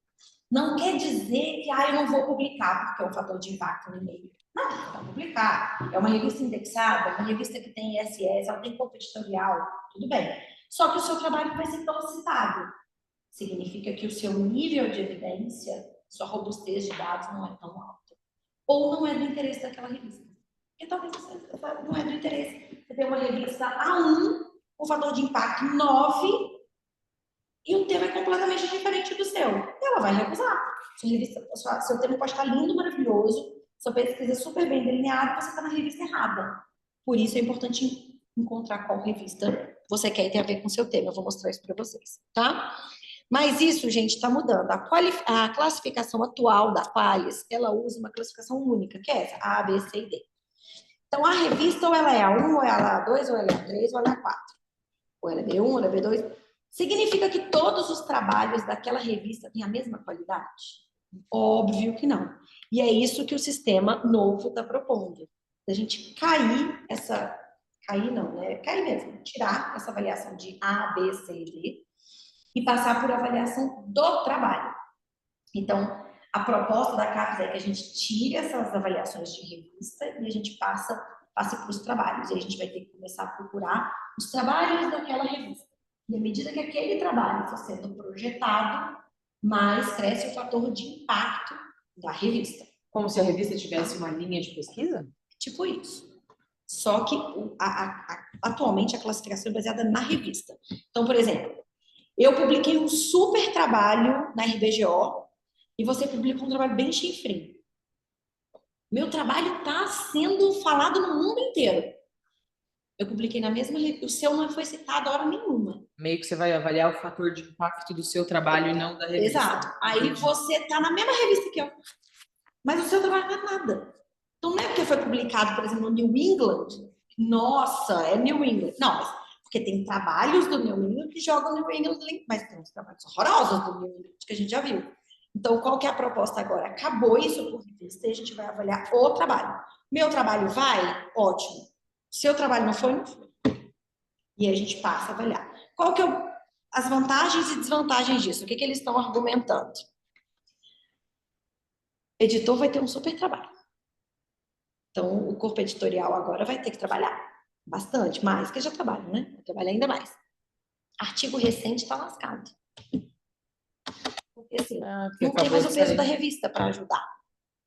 Não quer dizer que eu não vou publicar, porque é um fator de impacto no e-mail. Não, vai publicar. É uma revista indexada, uma revista que tem ISS, ela tem corpo editorial, tudo bem. Só que o seu trabalho vai ser tão citado. Significa que o seu nível de evidência, sua robustez de dados não é tão alta. Ou não é do interesse daquela revista. Porque talvez não é do interesse. Você tem uma revista A1, o fator de impacto 9, e o tema é completamente diferente do seu. Ela vai recusar. Seu tema pode estar lindo, maravilhoso, sua pesquisa é super bem delineada, você está na revista errada. Por isso é importante encontrar qual revista você quer e tem a ver com o seu tema. Eu vou mostrar isso para vocês, tá? Mas isso, gente, está mudando. A classificação atual da Qualis, ela usa uma classificação única, que é essa, A, B, C e D. Então, a revista, ou ela é A1, ou ela é A2, ou ela é A3, ou ela é A4. Ou ela é B1, ou ela é B2. Significa que todos os trabalhos daquela revista têm a mesma qualidade? Óbvio que não. E é isso que o sistema novo está propondo. A gente cair essa... Cair não, né? Cair mesmo. Tirar essa avaliação de A, B, C e D e passar por avaliação do trabalho. Então, a proposta da CAPES é que a gente tire essas avaliações de revista e a gente passe para os trabalhos. E a gente vai ter que começar a procurar os trabalhos daquela revista. E à medida que aquele trabalho for sendo projetado, mais cresce o fator de impacto da revista. Como se a revista tivesse uma linha de pesquisa? Tipo isso. Só que atualmente a classificação é baseada na revista. Então, por exemplo, eu publiquei um super trabalho na RBGO e você publica um trabalho bem chifrinho. Meu trabalho está sendo falado no mundo inteiro. Eu publiquei na mesma revista, o seu não foi citado a hora nenhuma. Meio que você vai avaliar o fator de impacto do seu trabalho e não da revista. Exato. Aí você está na mesma revista que eu. Mas o seu trabalho não é nada. Então não é porque foi publicado, por exemplo, no New England. Nossa, é New England. Não, mas porque tem trabalhos do New England que jogam New England, mas tem uns trabalhos horrorosos do New England que a gente já viu. Então, qual que é a proposta agora? Acabou isso por revista e a gente vai avaliar o trabalho. Meu trabalho vai? Ótimo. Seu trabalho não foi? Não foi. E aí a gente passa a avaliar. Qual que é as vantagens e desvantagens disso? O que eles estão argumentando? O editor vai ter um super trabalho. Então, o corpo editorial agora vai ter que trabalhar bastante, mais que já trabalha, né? Vai trabalhar ainda mais. Artigo recente está lascado. Porque assim, não tem mais o peso da revista para ajudar.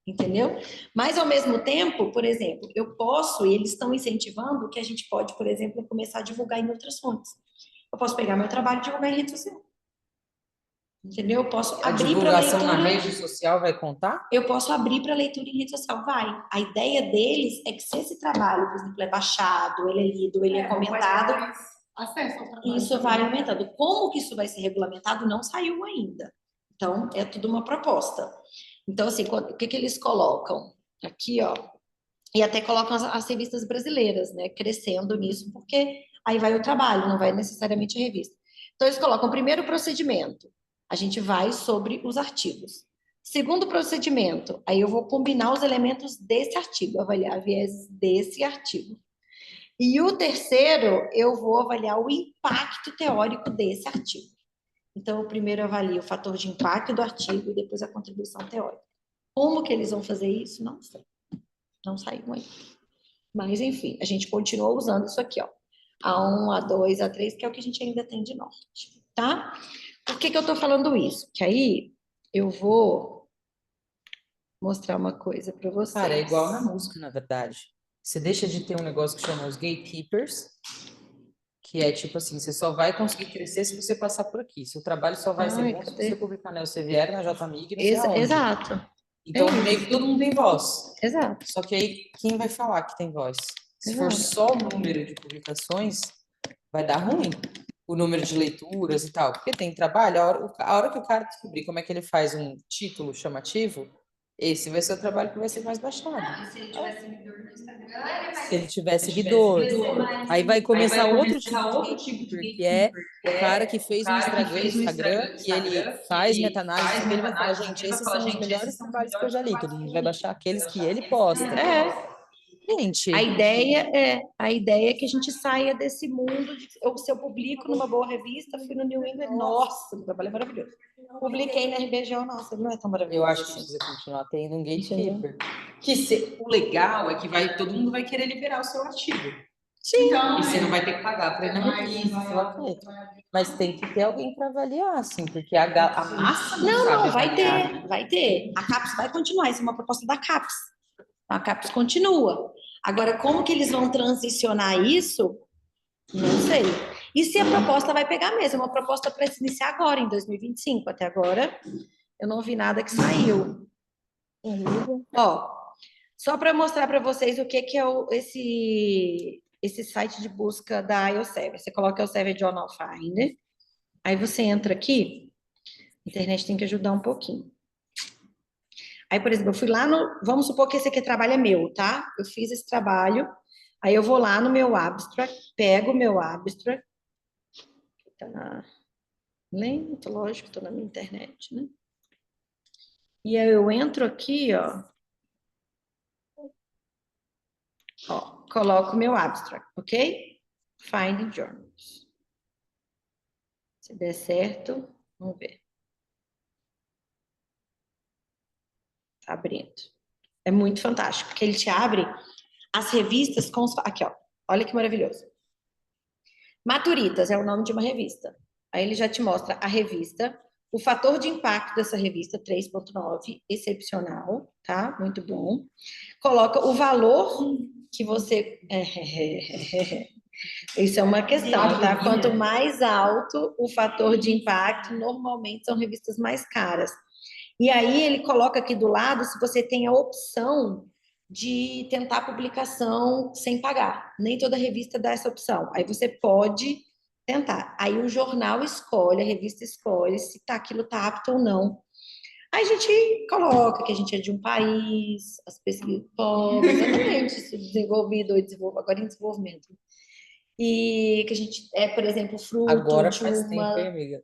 Entendeu? Mas, ao mesmo tempo, por exemplo, eu posso, e eles estão incentivando que a gente pode, por exemplo, começar a divulgar em outras fontes. Eu posso pegar meu trabalho e divulgar em rede social. Entendeu? Eu posso abrir para leitura. A divulgação na rede social vai contar? Eu posso abrir para leitura em rede social, vai. A ideia deles é que se esse trabalho, por exemplo, é baixado, ele é lido, ele é comentado, acesso ao trabalho. Isso vai aumentando. Como que isso vai ser regulamentado não saiu ainda. Então, é tudo uma proposta. Então, assim, o que eles colocam? Aqui, ó, E até colocam as revistas brasileiras, né, crescendo nisso, porque aí vai o trabalho, não vai necessariamente a revista. Então, eles colocam primeiro procedimento, a gente vai sobre os artigos. Segundo procedimento, aí eu vou combinar os elementos desse artigo, avaliar viés desse artigo. E o terceiro, eu vou avaliar o impacto teórico desse artigo. Então, eu primeiro avalio o fator de impacto do artigo e depois a contribuição teórica. Como que eles vão fazer isso? Não sei. Não saiu ainda. Mas, enfim, a gente continua usando isso aqui, ó. A1, A2, A3, que é o que a gente ainda tem de norte, tá? Por que que eu tô falando isso? Que aí eu vou mostrar uma coisa para vocês. Cara, é igual na música, na verdade. Você deixa de ter um negócio que chama os gatekeepers, que é tipo assim, você só vai conseguir crescer se você passar por aqui. Seu trabalho só vai ser bom se cadê? você publicar na Elsevier, na JMIG, não sei aonde. Exato. Então, meio que todo mundo tem voz. Exato. Só que aí, quem vai falar que tem voz? Se for só o número de publicações, vai dar ruim. O número de leituras e tal. Porque tem trabalho, a hora que o cara descobrir como é que ele faz um título chamativo, esse vai ser o trabalho que vai ser mais baixado. Se ele tiver seguidor no Instagram, ele vai Se ele tiver seguidor. Aí vai começar outro tipo de gatekeeper, que é o cara que fez no Instagram e ele faz meta-análise, ele vai falar, gente, esses são os melhores trabalhos que eu já li. Todo mundo vai baixar aqueles que ele posta. Gente, A ideia é que a gente saia desse mundo de, se eu publico numa boa revista, fui no New England, nossa, o trabalho é maravilhoso. Publiquei na RBGO, nossa, não é tão maravilhoso. eu acho que precisa continuar tendo um gatekeeper. O legal é que todo mundo vai querer liberar o seu artigo. Sim. Então, E você não vai ter que pagar para ir na revista, sei lá o quê. Mas tem que ter alguém para avaliar, assim, porque a massa não sabe Não, vai avaliar. ter. A CAPES vai continuar, isso é uma proposta da CAPES. A CAPES continua. Agora, como que eles vão transicionar isso? Não sei. E se a proposta vai pegar mesmo? É uma proposta para se iniciar agora, em 2025. Até agora, eu não vi nada que saiu. Ó, só para mostrar para vocês o que é esse site de busca da Elsevier. Você coloca Elsevier Journal Finder, aí você entra aqui, a internet tem que ajudar um pouquinho. Aí, por exemplo, eu fui lá no... Vamos supor que esse aqui trabalho é meu, tá? Eu fiz esse trabalho, aí eu vou lá no meu abstract, pego o meu abstract, tá lento, lógico, tô na minha internet, né? E aí eu entro aqui, ó, coloco o meu abstract, ok? Finding Journals. Se der certo, vamos ver. Tá abrindo. É muito fantástico, porque ele te abre as revistas com os... Aqui, ó. Olha que maravilhoso. Maturitas é o nome de uma revista. Aí ele já te mostra a revista, o fator de impacto dessa revista, 3.9, excepcional, tá? Muito bom. Coloca o valor que você... Isso é uma questão, tá? Quanto mais alto o fator de impacto, normalmente são revistas mais caras. E aí ele coloca aqui do lado se você tem a opção de tentar publicação sem pagar. Nem toda revista dá essa opção. Aí você pode tentar. Aí o jornal escolhe, a revista escolhe se aquilo tá apto ou não. Aí a gente coloca que a gente é de um país, as pesquisas, exatamente, isso desenvolvido, agora em desenvolvimento. E que a gente é, por exemplo, fruto Agora de faz uma... tempo, hein, amiga?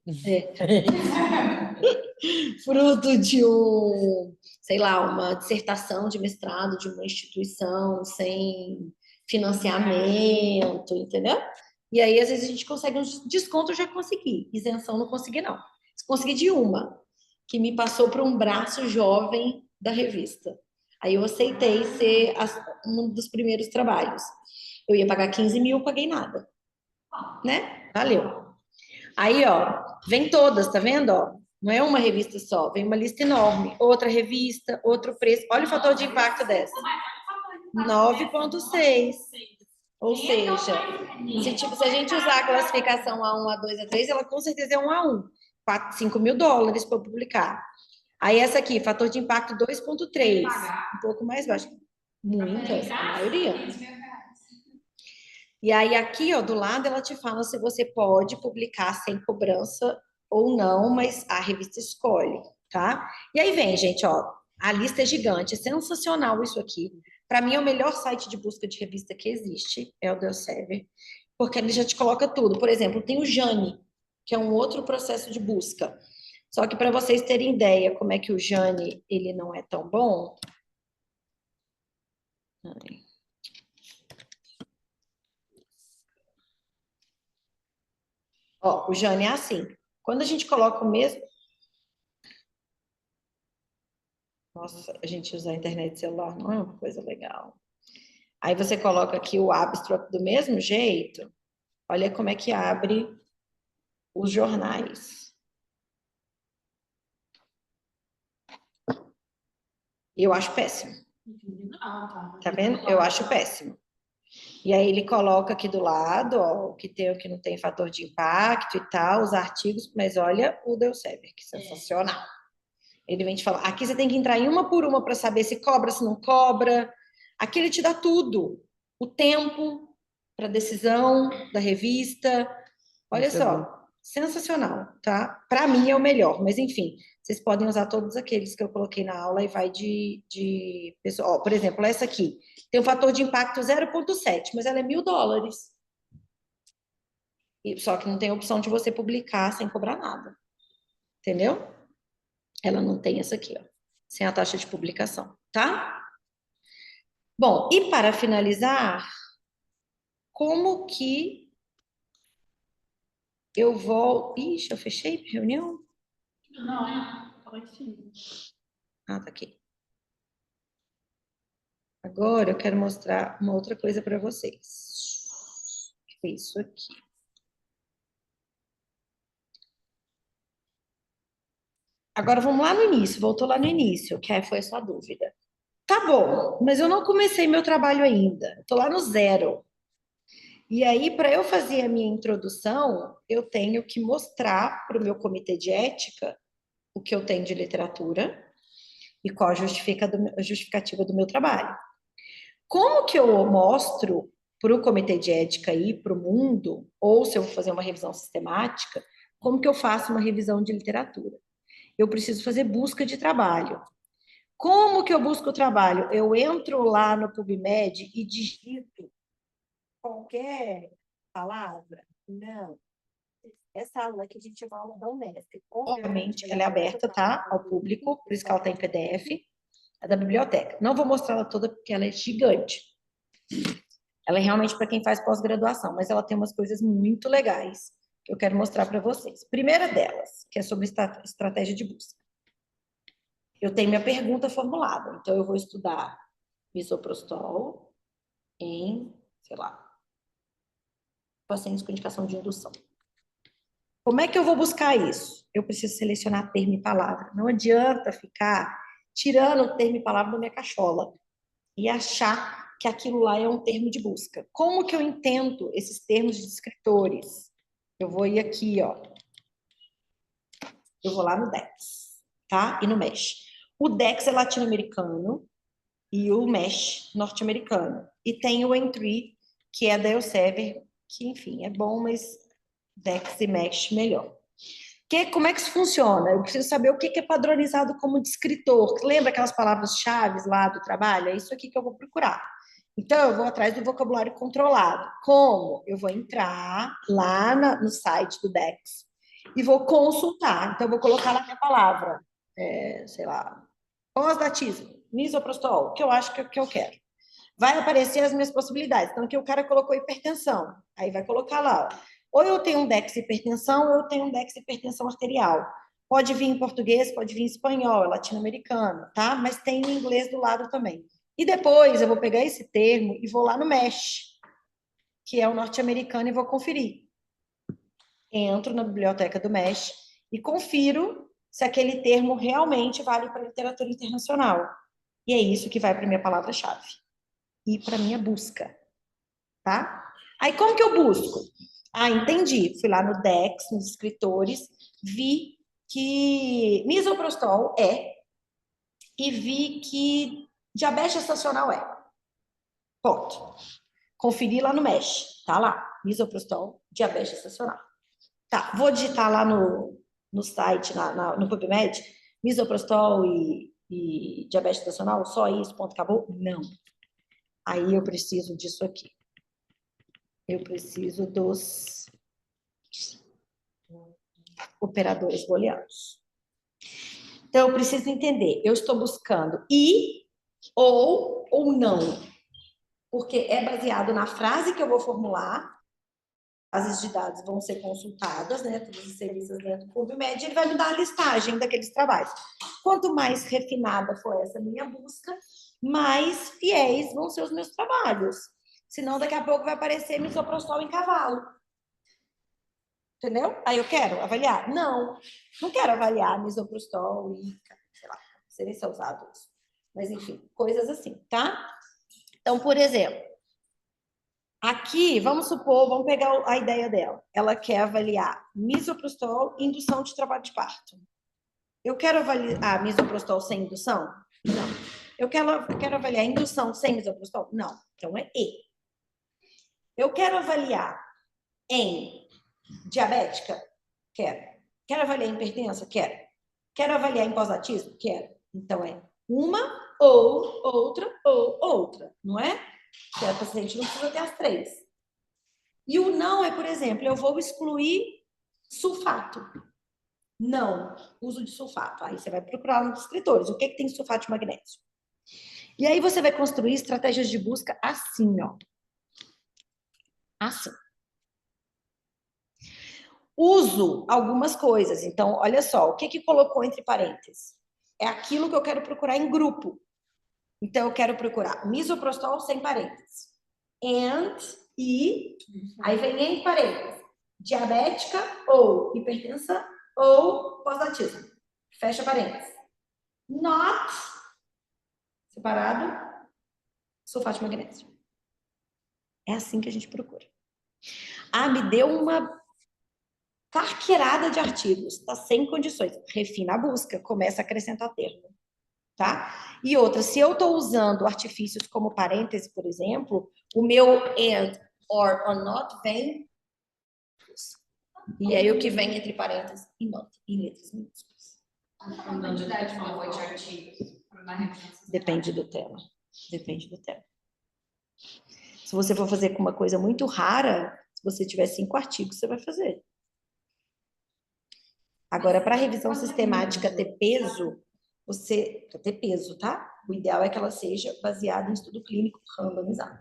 Fruto de um, sei lá, uma dissertação de mestrado de uma instituição sem financiamento, entendeu? E aí, às vezes, a gente consegue um desconto, eu já consegui. Isenção, não consegui, não. Consegui de uma, que me passou para um braço jovem da revista. Aí eu aceitei ser um dos primeiros trabalhos. Eu ia pagar 15 mil, paguei nada. Né? Valeu. Aí, ó, vem todas, tá vendo? Ó, não é uma revista só, vem uma lista enorme. Outra revista, outro preço. Olha o fator de impacto dessa. 9,6. Ou seja, se a gente usar a classificação A1, A2, A3, ela com certeza é um A1. 5 mil dólares para publicar. Aí essa aqui, fator de impacto 2,3. Um pouco mais baixo. Muitas, a maioria. E aí aqui, ó, do lado, ela te fala se você pode publicar sem cobrança ou não, mas a revista escolhe, tá? E aí vem, gente, ó, a lista é gigante, é sensacional isso aqui. Para mim, é o melhor site de busca de revista que existe, é o Elsevier, porque ele já te coloca tudo. Por exemplo, tem o Jane, que é um outro processo de busca. Só que para vocês terem ideia como é que o Jane, ele não é tão bom... Ó, o Jane é assim. Quando a gente coloca o mesmo... Nossa, a gente usar a internet celular não é uma coisa legal. Aí você coloca aqui o abstract do mesmo jeito. Olha como é que abre os jornais. Eu acho péssimo. Tá vendo? Eu acho péssimo. E aí ele coloca aqui do lado, ó, o que tem, o que não tem fator de impacto e tal, os artigos, mas olha o Elsevier, que sensacional. Ele vem te falar, aqui você tem que entrar em uma por uma para saber se cobra, se não cobra. Aqui ele te dá tudo. O tempo para decisão da revista. Olha só, sensacional, tá? Para mim é o melhor, mas enfim, vocês podem usar todos aqueles que eu coloquei na aula e vai de pessoal. Ó, por exemplo, essa aqui tem um fator de impacto 0,7, mas ela é $1.000. Só que não tem a opção de você publicar sem cobrar nada. Entendeu? Ela não tem essa aqui, ó, sem a taxa de publicação, tá? Bom, e para finalizar, como que eu vou... Ixi, eu fechei a reunião? Não, tá lá em cima. Ah, tá aqui. Agora eu quero mostrar uma outra coisa para vocês. É isso aqui. Agora vamos lá no início, voltou lá no início, que foi a sua dúvida. Tá bom, mas eu não comecei meu trabalho ainda, tô lá no zero. E aí, para eu fazer a minha introdução, eu tenho que mostrar para o meu comitê de ética o que eu tenho de literatura e qual a justificativa do meu trabalho. Como que eu mostro para o comitê de ética e para o mundo, ou se eu vou fazer uma revisão sistemática, como que eu faço uma revisão de literatura? Eu preciso fazer busca de trabalho. Como que eu busco o trabalho? Eu entro lá no PubMed e digito qualquer palavra? Não. Essa aula aqui a gente vai aula da Unesp. Obviamente, ela é aberta, tá? Ao público, por isso que ela está em PDF. É da biblioteca. Não vou mostrar ela toda porque ela é gigante. Ela é realmente para quem faz pós-graduação, mas ela tem umas coisas muito legais que eu quero mostrar para vocês. Primeira delas, que é sobre estratégia de busca. Eu tenho minha pergunta formulada, então eu vou estudar misoprostol em, sei lá, pacientes com indicação de indução. Como é que eu vou buscar isso? Eu preciso selecionar termo e palavra. Não adianta ficar tirando o termo e palavra da minha cachola e achar que aquilo lá é um termo de busca. Como que eu entendo esses termos de descritores? Eu vou ir aqui, ó. Eu vou lá no DEX, tá? E no MESH. O DEX é latino-americano e o MESH norte-americano. E tem o Entry, que é da Elsevier, que, enfim, é bom, mas DEX e MESH melhor. Como é que isso funciona? Eu preciso saber o que é padronizado como descritor. Lembra aquelas palavras-chave lá do trabalho? É isso aqui que eu vou procurar. Então, eu vou atrás do vocabulário controlado. Como? Eu vou entrar lá no site do DEX e vou consultar. Então, eu vou colocar lá a minha palavra. Sei lá, pós-datismo, misoprostol, que eu acho que eu quero. Vai aparecer as minhas possibilidades. Então, aqui o cara colocou hipertensão. Aí vai colocar lá, ó. Ou eu tenho um DEX hipertensão, ou eu tenho um DEX hipertensão arterial. Pode vir em português, pode vir em espanhol, é latino-americano, tá? Mas tem em inglês do lado também. E depois eu vou pegar esse termo e vou lá no MESH, que é o norte-americano, e vou conferir. Entro na biblioteca do MESH e confiro se aquele termo realmente vale para a literatura internacional. E é isso que vai para a minha palavra-chave. E para a minha busca, tá? Aí, como que eu busco? Ah, entendi. Fui lá no DEX, nos escritores, vi que misoprostol é e vi que diabetes gestacional é. Ponto. Conferi lá no MESH, tá lá. Misoprostol, diabetes gestacional. Tá, vou digitar lá no site, no PubMed, misoprostol e diabetes gestacional, só isso, ponto, acabou? Não. Aí eu preciso disso aqui. Eu preciso dos operadores booleanos. Então, eu preciso entender, eu estou buscando e, ou não, porque é baseado na frase que eu vou formular, bases de dados vão ser consultadas, né, todos os serviços dentro do PubMed, ele vai me dar a listagem daqueles trabalhos. Quanto mais refinada for essa minha busca, mais fiéis vão ser os meus trabalhos. Senão, daqui a pouco vai aparecer misoprostol em cavalo. Entendeu? Aí eu quero avaliar? Não, não quero avaliar misoprostol e, sei lá, não sei nem se é usado isso. Mas, enfim, coisas assim, tá? Então, por exemplo, aqui, vamos supor, vamos pegar a ideia dela. Ela quer avaliar misoprostol e indução de trabalho de parto. Eu quero avaliar misoprostol sem indução? Não. Eu quero avaliar indução sem misoprostol? Não. Então, é E. Eu quero avaliar em diabética? Quero. Quero avaliar em hipertensa? Quero. Quero avaliar em pós-natismo? Quero. Então, é uma ou outra, não é? Que a paciente não precisa ter as três. E o não é, por exemplo, eu vou excluir sulfato. Não, uso de sulfato. Aí você vai procurar nos descritores. O que tem sulfato de magnésio? E aí você vai construir estratégias de busca assim, ó. Assim. Uso algumas coisas. Então, olha só, o que colocou entre parênteses? É aquilo que eu quero procurar em grupo. Então, eu quero procurar misoprostol sem parênteses. Aí vem entre parênteses. Diabética ou hipertensa ou pós-natismo. Fecha parênteses. Not, separado, sulfato de magnésio. É assim que a gente procura. Ah, me deu uma carqueirada de artigos. Está sem condições. Refina a busca. Começa a acrescentar termo. Tá? E outra, se eu estou usando artifícios como parêntese, por exemplo, o meu and, or not vem. E aí o que vem entre parênteses e not, em letras minúsculas. A quantidade de artigos na revisão. Depende do tema. Depende do tema. Se você for fazer com uma coisa muito rara, se você tiver 5 artigos, você vai fazer. Agora, para revisão sistemática ter peso, para ter peso, tá? O ideal é que ela seja baseada em estudo clínico randomizado.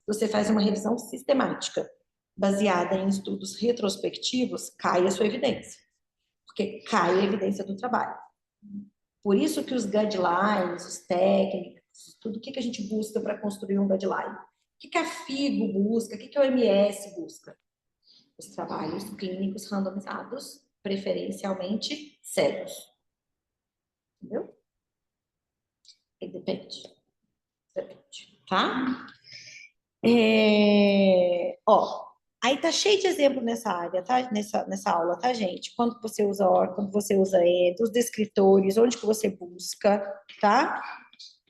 Você faz uma revisão sistemática baseada em estudos retrospectivos, cai a sua evidência. Porque cai a evidência do trabalho. Por isso que os guidelines, os técnicos, tudo o que a gente busca para construir um guideline. O que a FIGO busca? O que a OMS busca? Os trabalhos clínicos randomizados, preferencialmente cegos. Entendeu? E depende. Depende, tá? Aí tá cheio de exemplo nessa área, tá? Nessa aula, tá, gente? Quando você usa OR, quando você usa END, os descritores, onde que você busca, tá?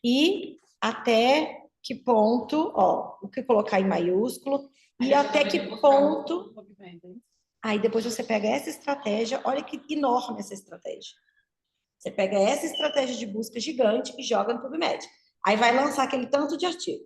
E até que ponto, o que colocar em maiúsculo, e até que ponto... Aí depois você pega essa estratégia, olha que enorme essa estratégia. Você pega essa estratégia de busca gigante e joga no PubMed. Aí vai lançar aquele tanto de artigo.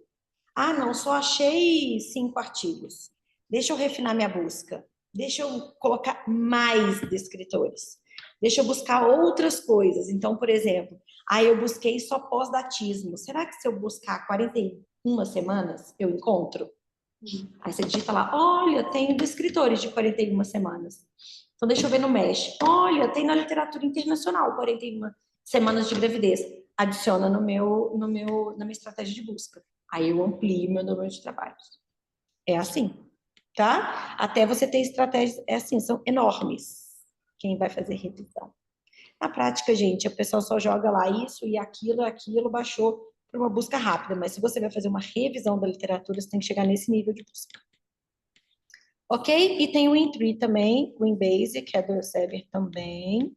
Ah, não, só achei 5 artigos. Deixa eu refinar minha busca. Deixa eu colocar mais descritores. Deixa eu buscar outras coisas. Então, por exemplo, eu busquei só pós-datismo. Será que se eu buscar 41 semanas, eu encontro? Aí você digita lá, olha, tem descritores de 41 semanas. Então, deixa eu ver no MESH. Olha, tem na literatura internacional 41 semanas de gravidez. Adiciona na minha estratégia de busca. Aí eu amplio meu número de trabalhos. É assim, tá? Até você ter estratégias, é assim, são enormes. Quem vai fazer revisão. Na prática, gente, a pessoa só joga lá isso e aquilo, baixou para uma busca rápida. Mas se você vai fazer uma revisão da literatura, você tem que chegar nesse nível de busca. Ok? E tem o Intree também, o Embase, que é do Elsevier também.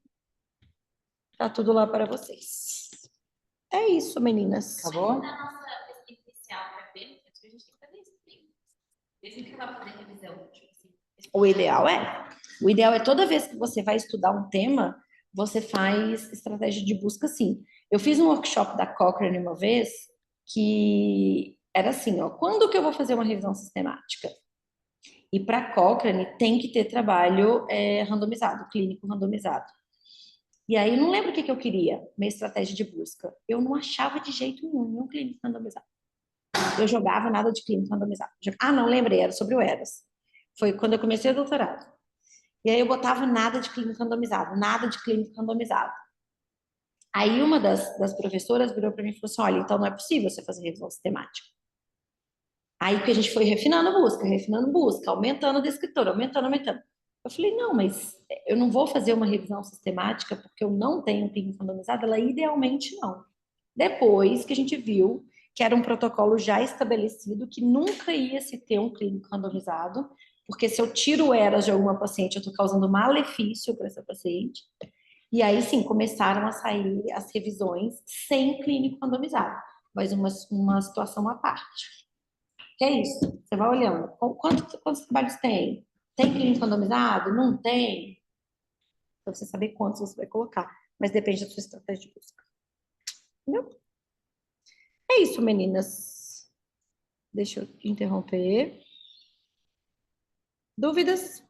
Tá tudo lá para vocês. É isso, meninas. Acabou? Na nossa pesquisa inicial para ver, acho que a gente tem que fazer isso. Desde que vai fazer revisão. Tipo assim, O ideal é toda vez que você vai estudar um tema, você faz estratégia de busca assim. Eu fiz um workshop da Cochrane uma vez, que era assim, ó, quando que eu vou fazer uma revisão sistemática? E para Cochrane tem que ter trabalho randomizado, clínico randomizado. E aí, não lembro o que que eu queria, minha estratégia de busca. Eu não achava de jeito nenhum clínico randomizado. Eu jogava nada de clínico randomizado. Ah, não, lembrei, era sobre o ERAS. Foi quando eu comecei o doutorado. E aí eu botava nada de clínico randomizado, nada de clínico randomizado. Aí uma das professoras virou para mim e falou assim, olha, então não é possível você fazer revisão sistemática. Aí que a gente foi refinando busca, aumentando o descritor, aumentando. Eu falei, não, mas eu não vou fazer uma revisão sistemática porque eu não tenho clínico randomizado, ela idealmente não. Depois que a gente viu que era um protocolo já estabelecido, que nunca ia se ter um clínico randomizado, porque se eu tiro o ERAS de alguma paciente, eu estou causando malefício para essa paciente. E aí sim, começaram a sair as revisões sem clínico randomizado, mas uma situação à parte. Que é isso, você vai olhando. Quantos trabalhos tem? Tem clínico randomizado? Não tem? Para você saber quantos você vai colocar. Mas depende da sua estratégia de busca. Entendeu? É isso, meninas. Deixa eu interromper. Dúvidas?